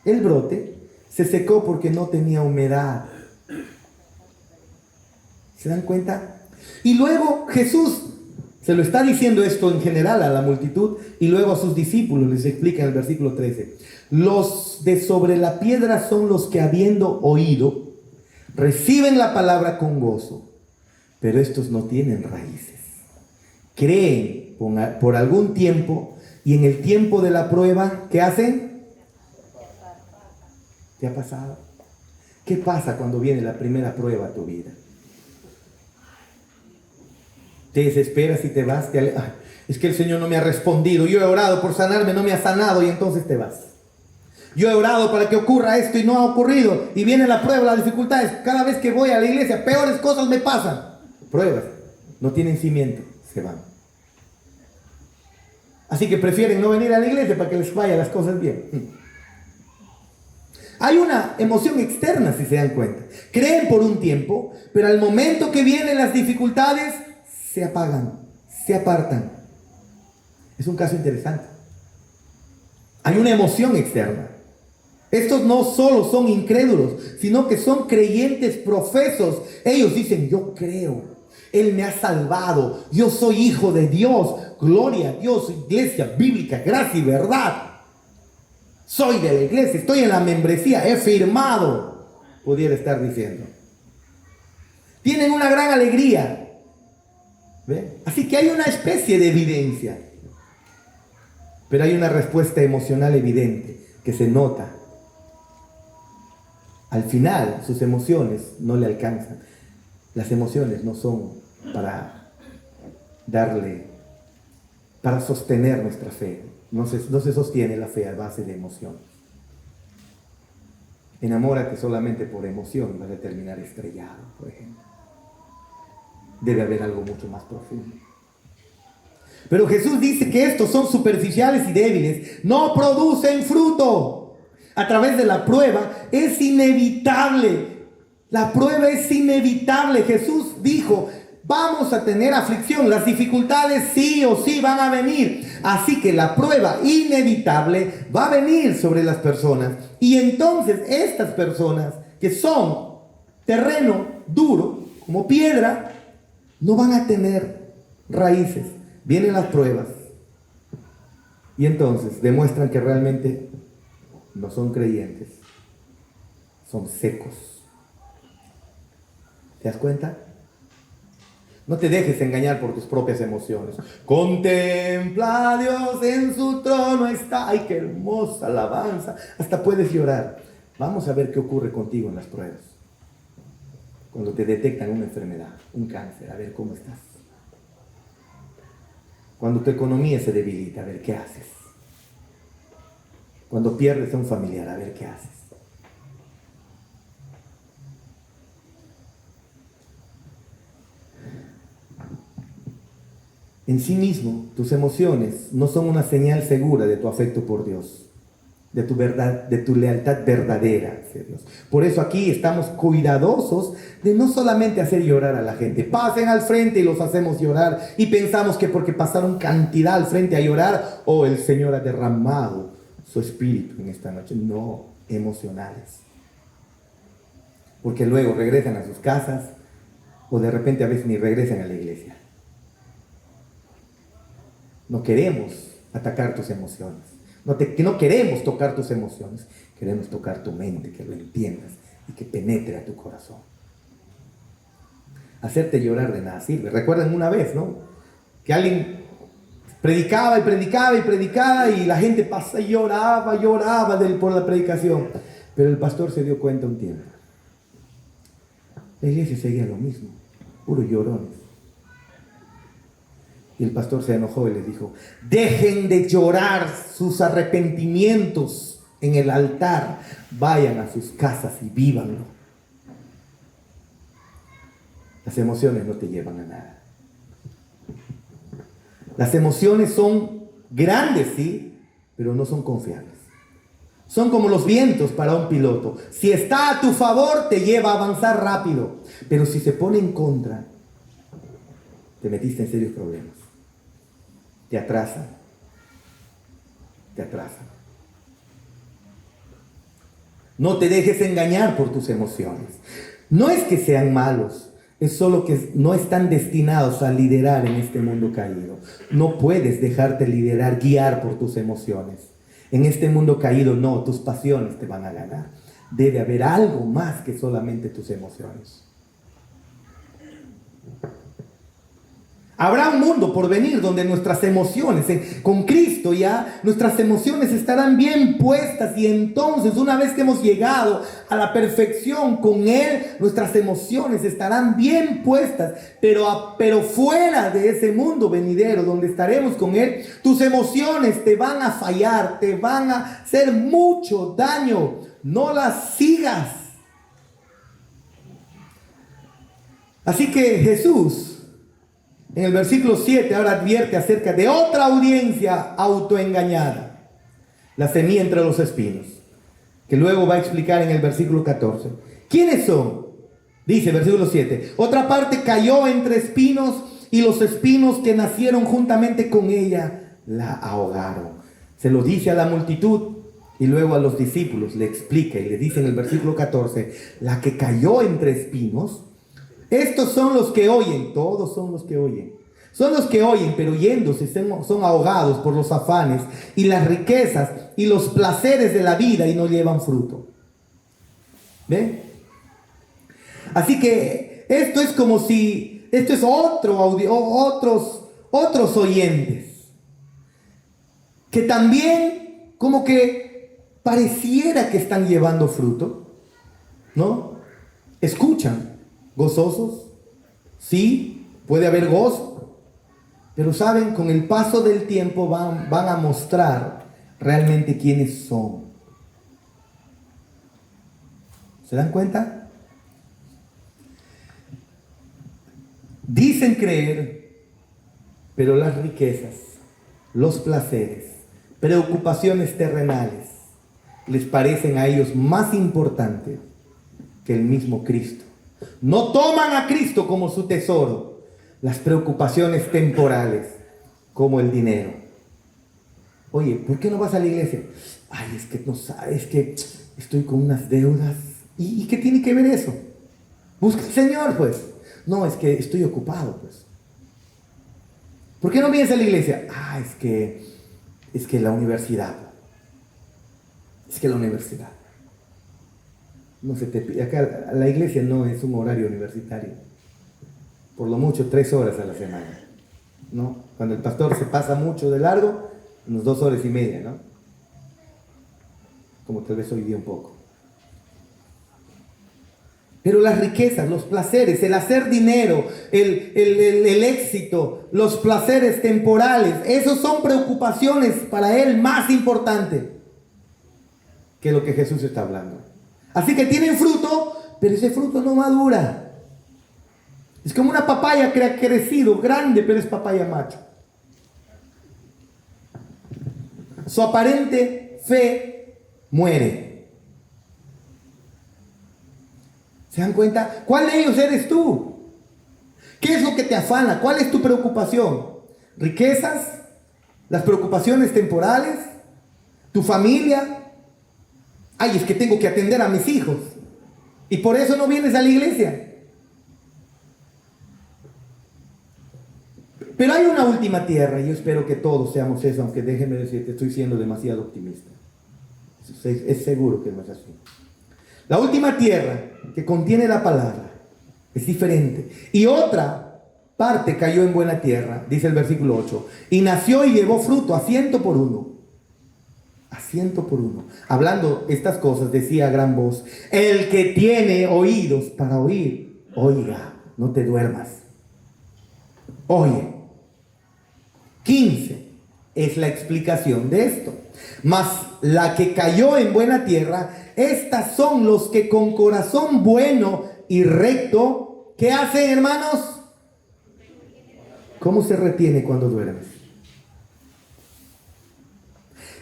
el brote, se secó porque no tenía humedad. ¿Se dan cuenta? Y luego Jesús se lo está diciendo esto en general a la multitud y luego a sus discípulos les explica en el versículo 13. Los de sobre la piedra son los que habiendo oído, reciben la palabra con gozo, pero estos no tienen raíces. Creen por algún tiempo y en el tiempo de la prueba, ¿qué hacen? ¿Qué ha pasado? ¿Qué pasa cuando viene la primera prueba a tu vida? Te desesperas y te vas. Es que el Señor no me ha respondido. Yo he orado por sanarme, no me ha sanado y entonces te vas. Yo he orado para que ocurra esto y no ha ocurrido. Y viene la prueba, las dificultades. Cada vez que voy a la iglesia, peores cosas me pasan. Pruebas. No tienen cimiento. Se van. Así que prefieren no venir a la iglesia para que les vayan las cosas bien. Hay una emoción externa, si se dan cuenta. Creen por un tiempo, pero al momento que vienen las dificultades, se apagan, se apartan. Es un caso interesante. Hay una emoción externa. Estos no solo son incrédulos, sino que son creyentes profesos. Ellos dicen, yo creo, Él me ha salvado, yo soy hijo de Dios, gloria a Dios, iglesia bíblica, gracia y verdad. Soy de la iglesia, estoy en la membresía, he firmado, pudiera estar diciendo. Tienen una gran alegría. ¿Ve? Así que hay una especie de evidencia. Pero hay una respuesta emocional evidente que se nota. Al final, sus emociones no le alcanzan. Las emociones no son para sostener nuestra fe. No se sostiene la fe a base de emociones. Enamórate solamente por emoción y vas a terminar estrellado, por ejemplo. Debe haber algo mucho más profundo. Pero Jesús dice que estos son superficiales y débiles, no producen fruto. A través de la prueba es inevitable. La prueba es inevitable. Jesús dijo, vamos a tener aflicción, las dificultades sí o sí van a venir. Así que la prueba inevitable va a venir sobre las personas. Y entonces estas personas que son terreno duro, como piedra, no van a tener raíces. Vienen las pruebas y entonces demuestran que realmente no son creyentes, son secos. ¿Te das cuenta? No te dejes engañar por tus propias emociones. Contempla a Dios en su trono está. ¡Ay, qué hermosa alabanza! Hasta puedes llorar. Vamos a ver qué ocurre contigo en las pruebas. Cuando te detectan una enfermedad, un cáncer, a ver cómo estás. Cuando tu economía se debilita, a ver qué haces. Cuando pierdes a un familiar, a ver qué haces. En sí mismo, tus emociones no son una señal segura de tu afecto por Dios, de tu verdad, de tu lealtad verdadera hacia Dios. Por eso aquí estamos cuidadosos de no solamente hacer llorar a la gente. Pasen al frente y los hacemos llorar y pensamos que porque pasaron cantidad al frente a llorar, el Señor ha derramado su espíritu en esta noche. No, emocionales. Porque luego regresan a sus casas o de repente a veces ni regresan a la iglesia. No queremos atacar tus emociones. No queremos tocar tus emociones. Queremos tocar tu mente, que lo entiendas y que penetre a tu corazón. Hacerte llorar de nada sirve. Recuerden una vez, ¿no? Que alguien predicaba y predicaba y predicaba y la gente pasaba y lloraba por la predicación. Pero el pastor se dio cuenta un tiempo. La iglesia seguía lo mismo, puros llorones. Y el pastor se enojó y les dijo: dejen de llorar sus arrepentimientos en el altar, vayan a sus casas y vívanlo. Las emociones no te llevan a nada. Las emociones son grandes, sí, pero no son confiables. Son como los vientos para un piloto. Si está a tu favor, te lleva a avanzar rápido. Pero si se pone en contra, te metiste en serios problemas. Te atrasan. Te atrasan. No te dejes engañar por tus emociones. No es que sean malos, es solo que no están destinados a liderar en este mundo caído. No puedes dejarte liderar, guiar por tus emociones. En este mundo caído, no, tus pasiones te van a ganar. Debe haber algo más que solamente tus emociones. Habrá un mundo por venir donde nuestras emociones, con Cristo ya, nuestras emociones estarán bien puestas, y entonces, una vez que hemos llegado a la perfección con Él, nuestras emociones estarán bien puestas. Pero fuera de ese mundo venidero donde estaremos con Él, tus emociones te van a fallar, te van a hacer mucho daño. No las sigas. Así que Jesús, en el versículo 7, ahora advierte acerca de otra audiencia autoengañada: la semilla entre los espinos, que luego va a explicar en el versículo 14. ¿Quiénes son? Dice versículo 7: otra parte cayó entre espinos, y los espinos que nacieron juntamente con ella la ahogaron. Se lo dice a la multitud y luego a los discípulos le explica y le dice en el versículo 14: la que cayó entre espinos. Estos son los que oyen, todos son los que oyen. Son los que oyen, pero yéndose son ahogados por los afanes y las riquezas y los placeres de la vida, y no llevan fruto. ¿Ven? Así que esto es como si, esto es otros oyentes, que también como que pareciera que están llevando fruto, ¿no? Escuchan. ¿Gozosos? Sí, puede haber gozo. Pero saben, con el paso del tiempo van a mostrar realmente quiénes son. ¿Se dan cuenta? Dicen creer, pero las riquezas, los placeres, preocupaciones terrenales les parecen a ellos más importantes que el mismo Cristo. No toman a Cristo como su tesoro. Las preocupaciones temporales, como el dinero. Oye, ¿por qué no vas a la iglesia? Ay, es que no sabes, es que estoy con unas deudas. ¿Y qué tiene que ver eso? Busca al Señor, pues. No, es que estoy ocupado, pues. ¿Por qué no vienes a la iglesia? Ah, es que la universidad. Es que la universidad. No se te pide. Acá la iglesia no es un horario universitario. Por lo mucho 3 horas a la semana, ¿no? Cuando el pastor se pasa mucho de largo, unos 2 horas y media, ¿no? Como tal vez hoy día un poco. Pero las riquezas, los placeres, el hacer dinero, el éxito, los placeres temporales, esos son preocupaciones para él más importantes que lo que Jesús está hablando. Así que tienen fruto, pero ese fruto no madura. Es como una papaya que ha crecido grande, pero es papaya macho. Su aparente fe muere. ¿Se dan cuenta? ¿Cuál de ellos eres tú? ¿Qué es lo que te afana? ¿Cuál es tu preocupación? ¿Riquezas? ¿Las preocupaciones temporales? ¿Tu familia? Ay, es que tengo que atender a mis hijos y por eso no vienes a la iglesia. Pero hay una última tierra, y yo espero que todos seamos eso, aunque déjenme decirte, estoy siendo demasiado optimista. Es seguro que no es así. La última tierra que contiene la palabra es diferente. Y otra parte cayó en buena tierra, dice el versículo 8, y nació y llevó fruto a 100 por uno. A 100 por uno. Hablando estas cosas, decía a gran voz: el que tiene oídos para oír, Oiga, no te duermas. Oye. 15 es la explicación de esto. Mas la que cayó en buena tierra, estas son los que con corazón bueno y recto, ¿qué hacen, hermanos? ¿Cómo se retiene cuando duermes?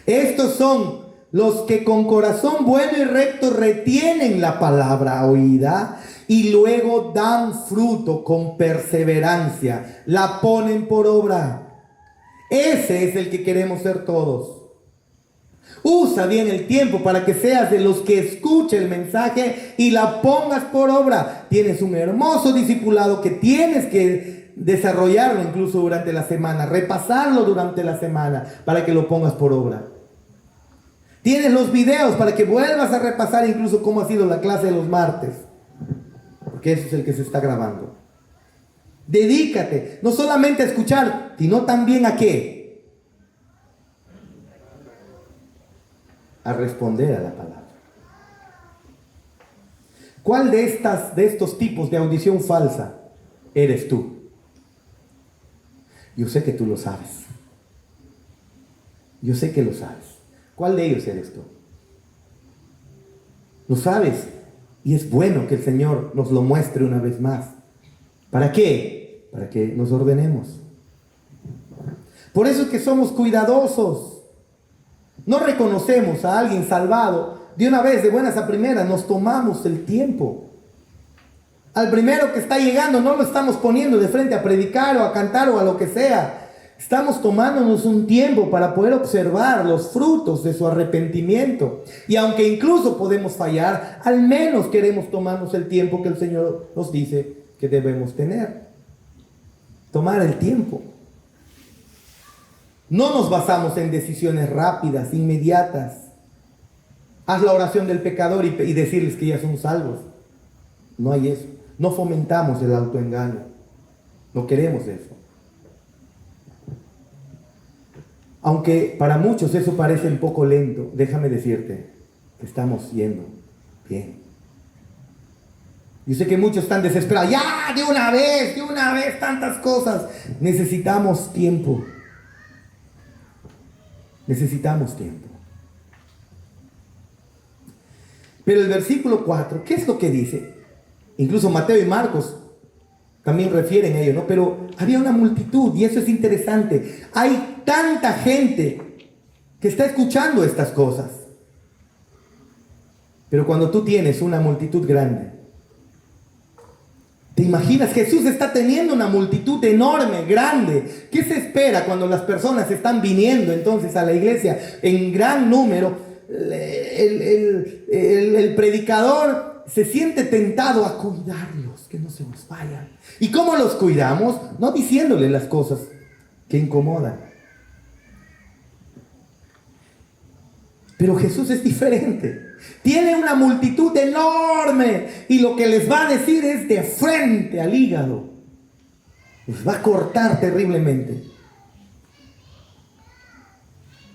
Estos son los que con corazón bueno y recto retienen la palabra oída y luego dan fruto con perseverancia, la ponen por obra. Ese es el que queremos ser todos. Usa bien el tiempo para que seas de los que escuche el mensaje y la pongas por obra. Tienes un hermoso discipulado que tienes que desarrollarlo incluso durante la semana, repasarlo durante la semana para que lo pongas por obra. Tienes los videos para que vuelvas a repasar incluso cómo ha sido la clase de los martes, porque ese es el que se está grabando. Dedícate no solamente a escuchar, sino también a ¿qué? A responder a la palabra. ¿Cuál de estos tipos de audición falsa eres tú? Yo sé que tú lo sabes. Yo sé que lo sabes. ¿Cuál de ellos eres tú? Lo sabes y es bueno que el Señor nos lo muestre una vez más. ¿Para qué? Para que nos ordenemos. Por eso es que somos cuidadosos. No reconocemos a alguien salvado de una vez, de buenas a primeras, nos tomamos el tiempo. Al primero que está llegando no lo estamos poniendo de frente a predicar o a cantar o a lo que sea. Estamos tomándonos un tiempo para poder observar los frutos de su arrepentimiento. Y aunque incluso podemos fallar, al menos queremos tomarnos el tiempo que el Señor nos dice que debemos tener. Tomar el tiempo. No nos basamos en decisiones rápidas, inmediatas. Haz la oración del pecador y decirles que ya son salvos. No hay eso. No fomentamos el autoengaño. No queremos eso. Aunque para muchos eso parece un poco lento, déjame decirte que estamos yendo bien. Yo sé que muchos están desesperados. Ya, de una vez, tantas cosas. Necesitamos tiempo. Necesitamos tiempo. Pero el versículo 4, ¿qué es lo que dice? Incluso Mateo y Marcos también refieren a ello, ¿no? Pero había una multitud y eso es interesante. Hay tanta gente que está escuchando estas cosas. Pero cuando tú tienes una multitud grande, ¿te imaginas? Jesús está teniendo una multitud enorme, grande. ¿Qué se espera cuando las personas están viniendo entonces a la iglesia en gran número? El predicador se siente tentado a cuidarlos, que no se nos vayan. ¿Y cómo los cuidamos? No diciéndole las cosas que incomodan. Pero Jesús es diferente. Tiene una multitud enorme y lo que les va a decir es de frente al hígado. Les va a cortar terriblemente.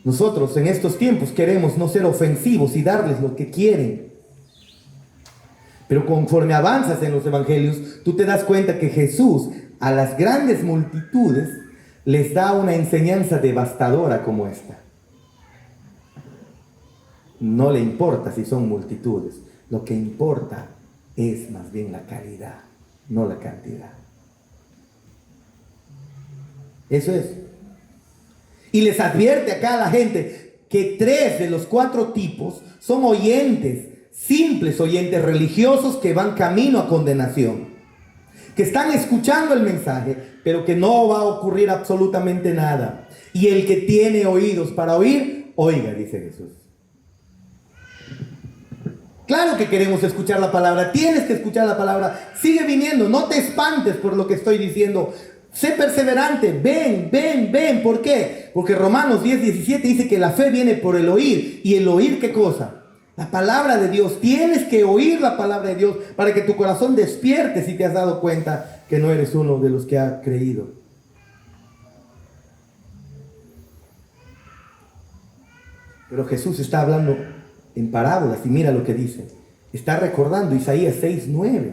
Nosotros en estos tiempos queremos no ser ofensivos y darles lo que quieren. Pero conforme avanzas en los evangelios, tú te das cuenta que Jesús a las grandes multitudes les da una enseñanza devastadora como esta. No le importa si son multitudes. Lo que importa es más bien la calidad, no la cantidad. Eso es. Y les advierte acá a la gente que 3 de los 4 tipos son oyentes, simples oyentes religiosos que van camino a condenación, que están escuchando el mensaje, pero que no va a ocurrir absolutamente nada. Y el que tiene oídos para oír, oiga, dice Jesús. Claro que queremos escuchar la palabra, tienes que escuchar la palabra, sigue viniendo, no te espantes por lo que estoy diciendo, sé perseverante, ven, ¿por qué? Porque Romanos 10:17 dice que la fe viene por el oír, y el oír ¿qué cosa? La palabra de Dios, tienes que oír la palabra de Dios para que tu corazón despierte si te has dado cuenta que no eres uno de los que ha creído. Pero Jesús está hablando en parábolas y mira lo que dice. Está recordando Isaías 6:9.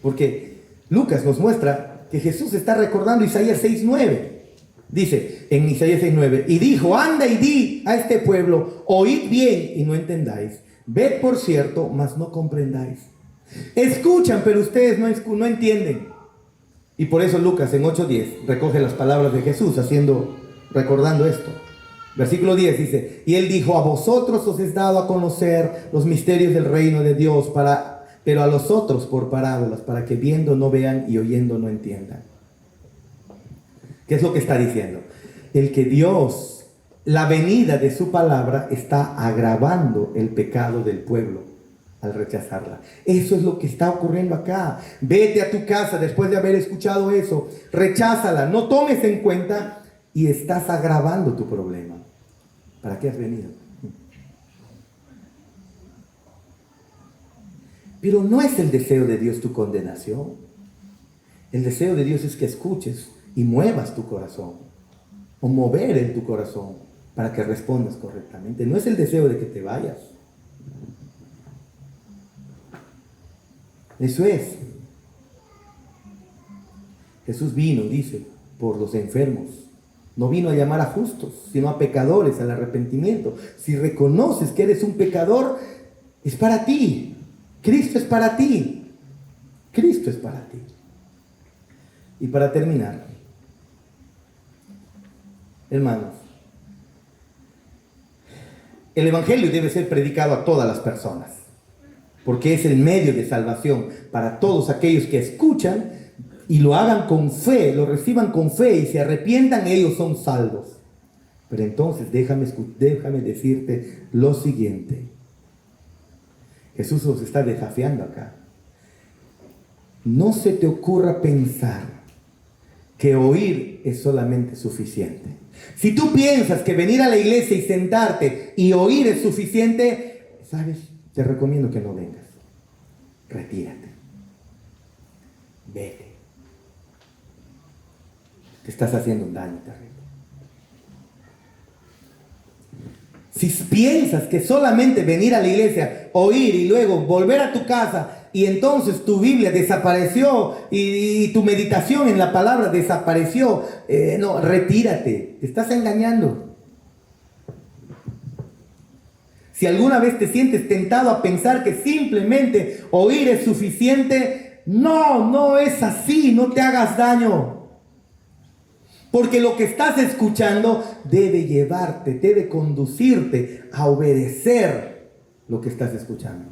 Porque Lucas nos muestra que Jesús está recordando Isaías 6:9. Dice en Isaías 6:9, y dijo, anda y di a este pueblo, oíd bien y no entendáis, ved por cierto, mas no comprendáis. Escuchan, pero ustedes no entienden. Y por eso Lucas en 8:10 recoge las palabras de Jesús recordando esto. Versículo 10 dice, y él dijo, a vosotros os es dado a conocer los misterios del reino de Dios, pero a los otros por parábolas, para que viendo no vean y oyendo no entiendan. ¿Qué es lo que está diciendo? El que Dios, la venida de su palabra, está agravando el pecado del pueblo al rechazarla. Eso es lo que está ocurriendo acá. Vete a tu casa después de haber escuchado eso, recházala, no tomes en cuenta y estás agravando tu problema. ¿Para qué has venido? Pero no es el deseo de Dios tu condenación. El deseo de Dios es que escuches y muevas tu corazón, o mover en tu corazón para que respondas correctamente. No es el deseo de que te vayas. Eso es. Jesús vino, dice, por los enfermos. No vino a llamar a justos, sino a pecadores, al arrepentimiento. Si reconoces que eres un pecador, es para ti. Cristo es para ti. Cristo es para ti. Y para terminar, hermanos, el Evangelio debe ser predicado a todas las personas, porque es el medio de salvación para todos aquellos que escuchan y lo hagan con fe, lo reciban con fe y se arrepientan, ellos son salvos. Pero entonces déjame decirte lo siguiente. Jesús nos está desafiando acá. No se te ocurra pensar que oír es solamente suficiente. Si tú piensas que venir a la iglesia y sentarte y oír es suficiente, ¿sabes? Te recomiendo que no vengas. Retírate. Vete. Te estás haciendo un daño terrible. Si piensas que solamente venir a la iglesia, oír y luego volver a tu casa y entonces tu Biblia desapareció y tu meditación en la palabra desapareció, no, retírate, te estás engañando. Si alguna vez te sientes tentado a pensar que simplemente oír es suficiente, no es así, no te hagas daño. Porque lo que estás escuchando debe llevarte, debe conducirte a obedecer lo que estás escuchando.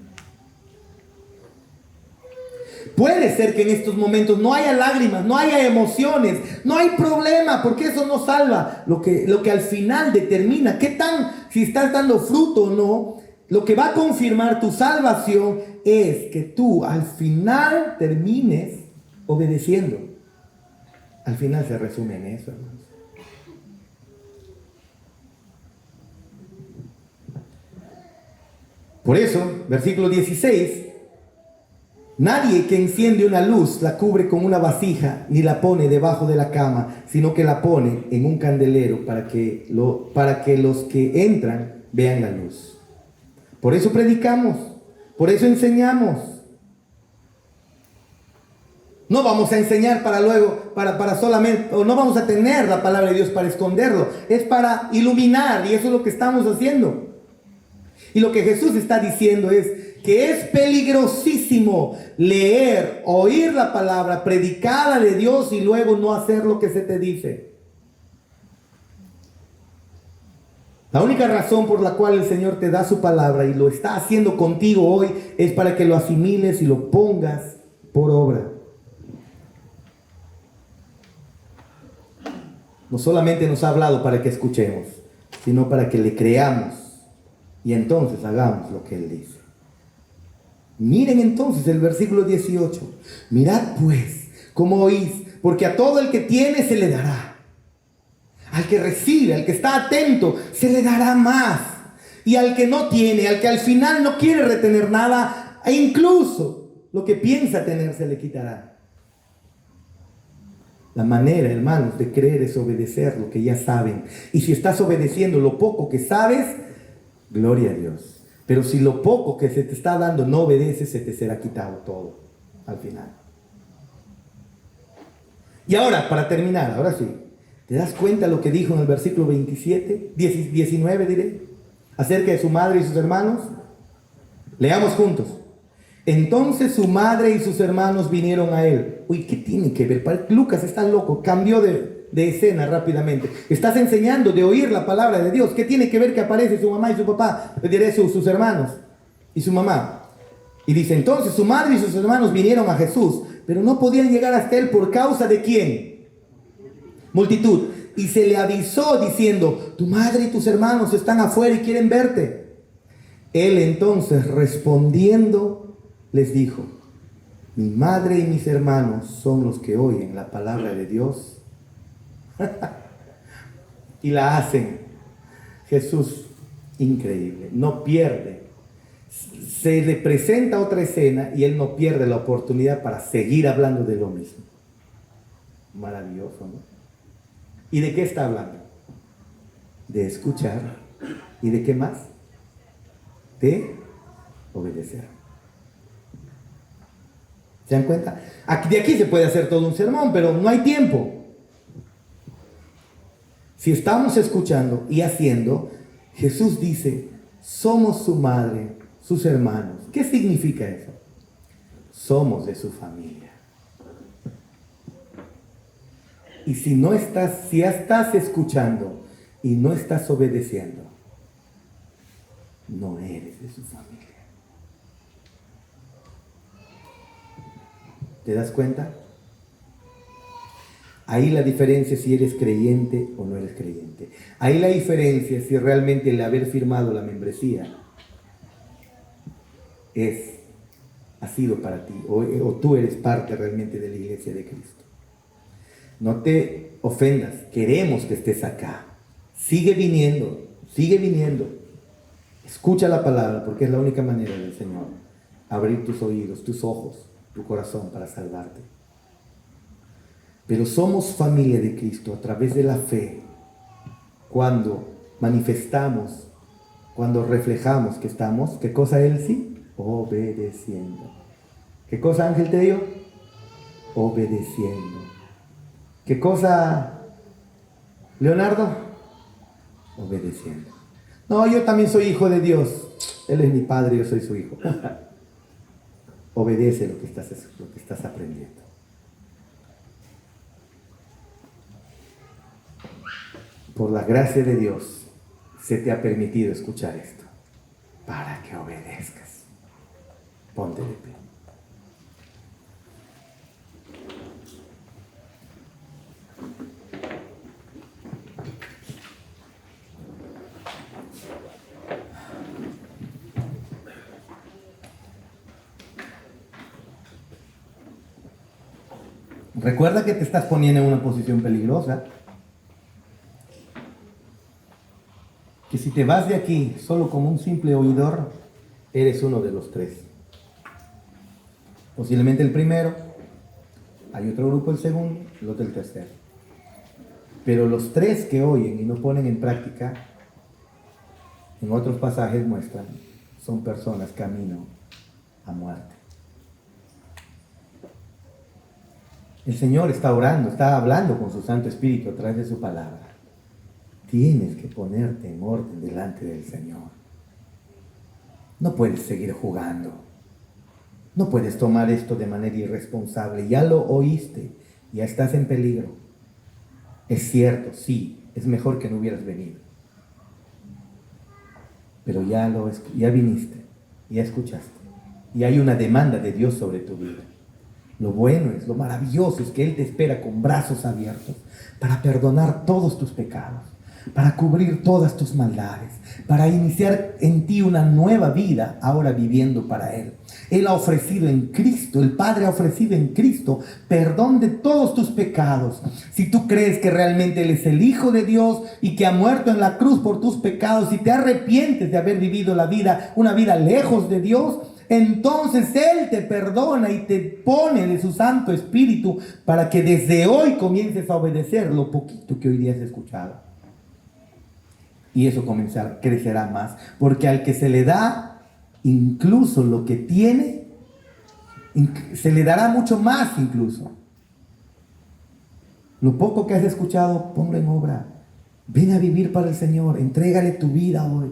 Puede ser que en estos momentos no haya lágrimas, no haya emociones, no hay problema, porque eso no salva. Lo que al final determina si estás dando fruto o no, lo que va a confirmar tu salvación es que tú al final termines obedeciendo. Al final se resume en eso, hermanos. Por eso, versículo 16, nadie que enciende una luz la cubre con una vasija ni la pone debajo de la cama, sino que la pone en un candelero para que los que entran vean la luz. Por eso predicamos, por eso enseñamos. No vamos a enseñar para luego, para solamente, o no vamos a tener la palabra de Dios para esconderlo. Es para iluminar, y eso es lo que estamos haciendo. Y lo que Jesús está diciendo es que es peligrosísimo leer, oír la palabra, predicada de Dios y luego no hacer lo que se te dice. La única razón por la cual el Señor te da su palabra y lo está haciendo contigo hoy es para que lo asimiles y lo pongas por obra. No solamente nos ha hablado para que escuchemos, sino para que le creamos y entonces hagamos lo que Él dice. Miren entonces el versículo 18. Mirad pues cómo oís, porque a todo el que tiene se le dará. Al que recibe, al que está atento, se le dará más. Y al que no tiene, al que al final no quiere retener nada, e incluso lo que piensa tener se le quitará. La manera, hermanos, de creer es obedecer lo que ya saben. Y si estás obedeciendo lo poco que sabes, gloria a Dios. Pero si lo poco que se te está dando no obedeces, se te será quitado todo al final. Y ahora, para terminar, ahora sí, ¿te das cuenta lo que dijo en el versículo 19 diré, acerca de su madre y sus hermanos? Leamos juntos. Entonces su madre y sus hermanos vinieron a él. Uy, ¿qué tiene que ver? Lucas está loco, cambió de escena rápidamente. Estás enseñando de oír la palabra de Dios. ¿Qué tiene que ver que aparece su mamá y su papá? Le diré sus hermanos y su mamá. Y dice, entonces su madre y sus hermanos vinieron a Jesús, pero no podían llegar hasta él por causa de ¿quién? Multitud. Y se le avisó diciendo, tu madre y tus hermanos están afuera y quieren verte. Él entonces respondiendo les dijo, mi madre y mis hermanos son los que oyen la palabra de Dios y la hacen. Jesús, increíble, no pierde. Se le presenta otra escena y él no pierde la oportunidad para seguir hablando de lo mismo. Maravilloso, ¿no? ¿Y de qué está hablando? De escuchar. ¿Y de qué más? De obedecer. ¿Se dan cuenta? De aquí se puede hacer todo un sermón, pero no hay tiempo. Si estamos escuchando y haciendo, Jesús dice, somos su madre, sus hermanos. ¿Qué significa eso? Somos de su familia. Y si ya estás escuchando y no estás obedeciendo, no eres de su familia. ¿Te das cuenta? Ahí la diferencia si eres creyente o no eres creyente. Ahí la diferencia si realmente el haber firmado la membresía ha sido para ti, o tú eres parte realmente de la iglesia de Cristo. No te ofendas, queremos que estés acá. Sigue viniendo. Escucha la palabra, porque es la única manera del Señor abrir tus oídos, tus ojos, tu corazón para salvarte. Pero somos familia de Cristo a través de la fe, cuando manifestamos, cuando reflejamos que estamos, ¿qué cosa Él sí? Obedeciendo. ¿Qué cosa Ángel te dio? Obedeciendo. ¿Qué cosa Leonardo? Obedeciendo. No, yo también soy hijo de Dios. Él es mi padre, yo soy su hijo. Obedece lo que estás aprendiendo. Por la gracia de Dios se te ha permitido escuchar esto, para que obedezcas. Ponte de pie. Recuerda que te estás poniendo en una posición peligrosa. Que si te vas de aquí solo como un simple oidor, eres uno de los tres. Posiblemente el primero, hay otro grupo el segundo, el otro el tercero. Pero los tres que oyen y no ponen en práctica, en otros pasajes muestran, son personas camino a muerte. El Señor está orando, está hablando con su Santo Espíritu a través de su palabra. Tienes que ponerte en orden delante del Señor. No puedes seguir jugando. No puedes tomar esto de manera irresponsable. Ya lo oíste, ya estás en peligro. Es cierto, sí, es mejor que no hubieras venido. Pero ya viniste, ya escuchaste. Y hay una demanda de Dios sobre tu vida. Lo bueno es, lo maravilloso es que Él te espera con brazos abiertos para perdonar todos tus pecados, para cubrir todas tus maldades, para iniciar en ti una nueva vida ahora viviendo para Él. Él ha ofrecido en Cristo, el Padre ha ofrecido en Cristo perdón de todos tus pecados. Si tú crees que realmente Él es el Hijo de Dios y que ha muerto en la cruz por tus pecados y te arrepientes de haber vivido una vida lejos de Dios, entonces Él te perdona y te pone de su Santo Espíritu para que desde hoy comiences a obedecer lo poquito que hoy día has escuchado. Y eso crecerá más, porque al que se le da incluso lo que tiene, se le dará mucho más incluso. Lo poco que has escuchado, ponlo en obra. Ven a vivir para el Señor. Entrégale tu vida hoy.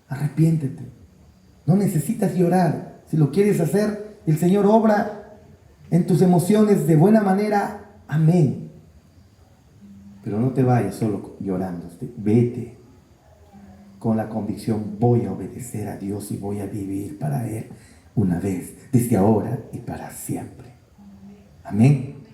Arrepiéntete. No necesitas llorar. Si lo quieres hacer, el Señor obra en tus emociones de buena manera. Amén. Pero no te vayas solo llorando. Vete con la convicción: voy a obedecer a Dios y voy a vivir para Él una vez, desde ahora y para siempre. Amén.